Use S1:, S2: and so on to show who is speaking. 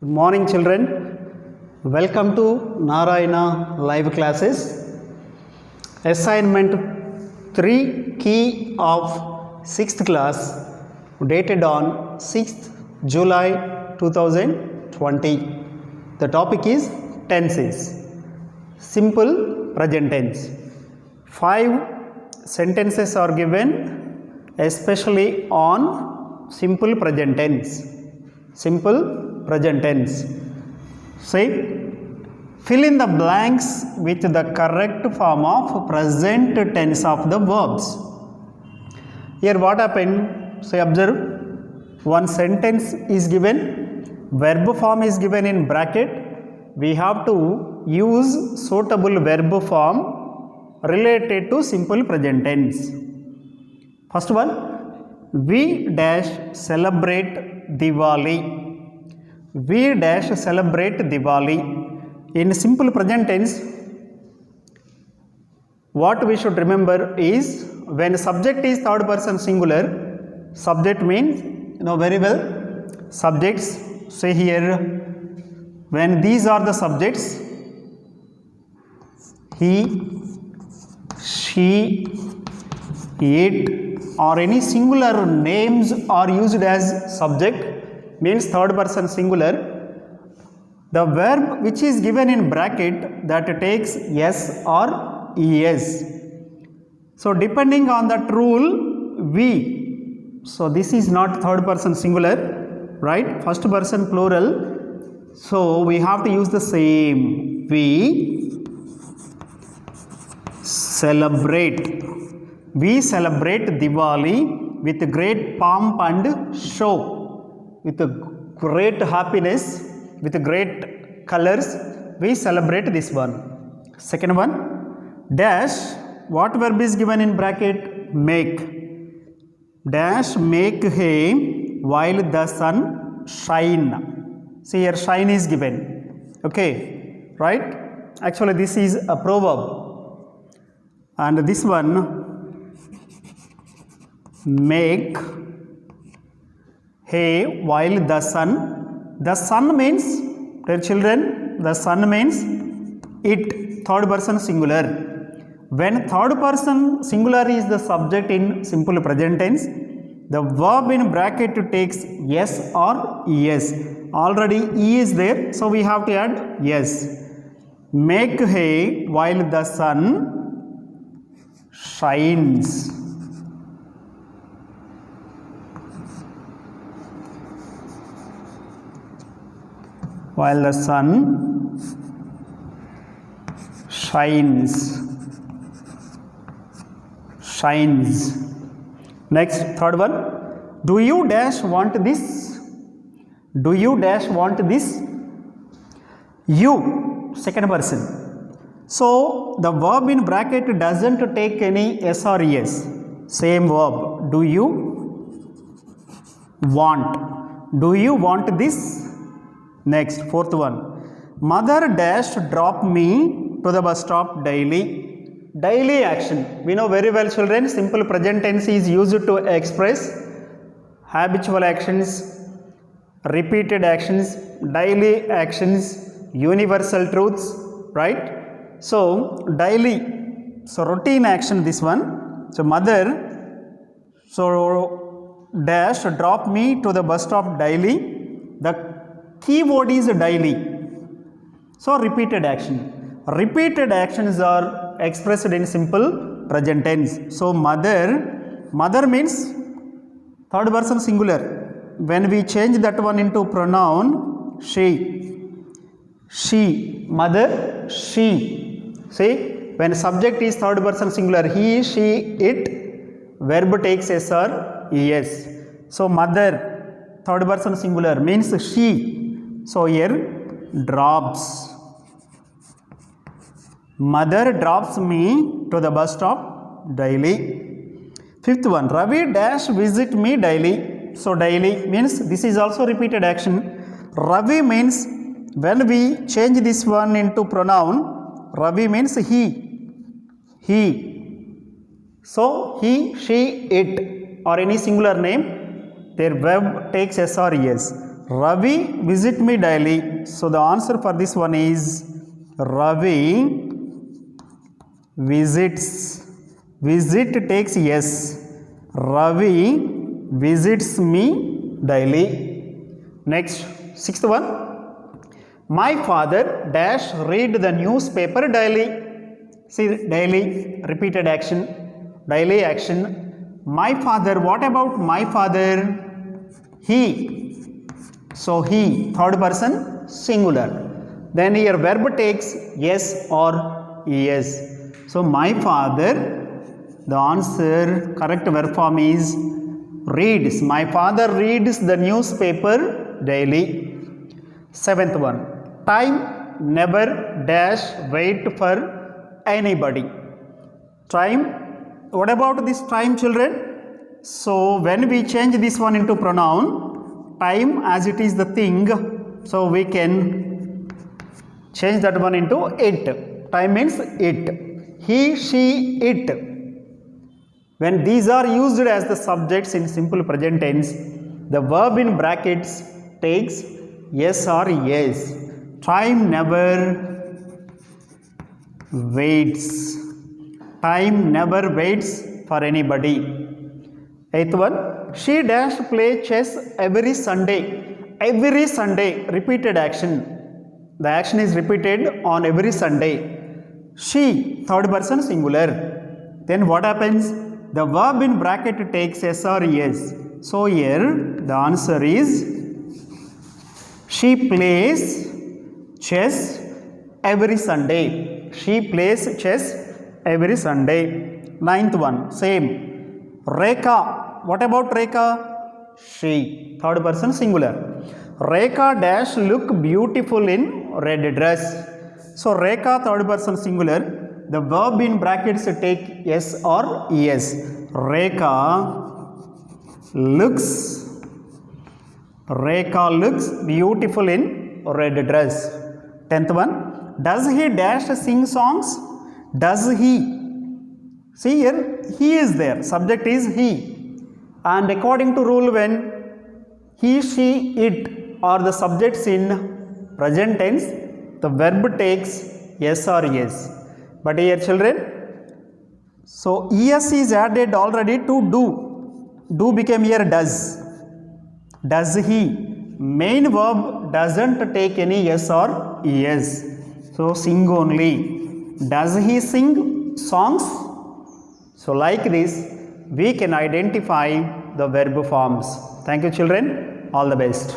S1: Good morning, children. Welcome to Narayana live classes. Assignment 3 key of 6th class dated on 6th July 2020. The topic is tenses. Simple present tense. 5 sentences are given especially on simple present tense. Simple present tense. Say, fill in the blanks with the correct form of present tense of the verbs. Here what happened? Say, observe, one sentence is given, verb form is given in bracket. We have to use suitable verb form related to simple present tense. First one, we dash celebrate Diwali. We dash celebrate Diwali. In simple present tense, what we should remember is when subject is third person singular, subject means, you know very well, subjects, say here, when these are the subjects, he, she, it, or any singular names are used as subject, means third person singular. The verb which is given in bracket that takes s or es. So depending on that rule, we, so this is not third person singular, right? First person plural. So we have to use the same. We celebrate. We celebrate Diwali with great pomp and show, with a great happiness, with great colors. We celebrate this one. Second one, dash, what verb is given in bracket? Make. Dash make hay while the sun shine. See here, shine is given. Okay, right? Actually this is a proverb. And this one, make hay while the sun means, dear children, the sun means it, third person singular. When third person singular is the subject in simple present tense, the verb in bracket takes yes or es. Already e is there, so we have to add yes. Make hay while the sun shines. While the sun shines. Next, third one. Do you dash want this? Do you dash want this? You, second person. So the verb in bracket doesn't take any s or es. Same verb. Do you want? Do you want this? Next, fourth one. Mother dash drop me to the bus stop daily. Daily action. We know very well, children, simple present tense is used to express habitual actions, repeated actions, daily actions, universal truths, right? So, daily, so routine action this one. So, mother, so dash drop me to the bus stop daily. The keyword is daily. So repeated action. Repeated actions are expressed in simple present tense. So mother means third person singular. When we change that one into pronoun she, mother, she. See, when subject is third person singular, he, she, it, verb takes s or es. So mother, third person singular, means she. So here, drops. Mother drops me to the bus stop daily. Fifth one, Ravi dash visit me daily. So daily means this is also repeated action. Ravi means when we change this one into pronoun, Ravi means he. So he, she, it, or any singular name, their verb takes s or es. Ravi visit me daily. So the answer for this one is Ravi visits. Visit takes yes. Ravi visits me daily. Next, sixth one. My father dash read the newspaper daily. See, daily, repeated action, daily action. My father, what about my father? He. So he, third person, singular. Then here verb takes yes or yes. So my father, the answer, correct verb form is reads. My father reads the newspaper daily. Seventh one. Time never dash wait for anybody. Time, what about this time, children? So when we change this one into pronoun, time as it is the thing, so we can change that one into it. Time means it. He, she, it. When these are used as the subjects in simple present tense, the verb in brackets takes yes or yes. Time never waits. Time never waits for anybody. Eighth one. She dash play chess every Sunday. Every Sunday, repeated action. The action is repeated on every Sunday. She, third person singular. Then what happens? The verb in bracket takes yes or yes. So here the answer is she plays chess every Sunday. She plays chess every Sunday. Ninth one, same. Rekha, what about Rekha? She, third person singular. Rekha dash look beautiful in red dress. So Rekha, third person singular. The verb in brackets take yes or yes. Rekha looks beautiful in red dress. 10th one. Does he dash sing songs? Does he? See here, he is there. Subject is he. And according to rule, when he, she, it are the subjects in present tense, the verb takes yes or yes. But here, children, so es is added already to do. Do became here does. Does he? Main verb doesn't take any yes or yes. So sing only. Does he sing songs? So like this, we can identify the verb forms. Thank you, children. All the best.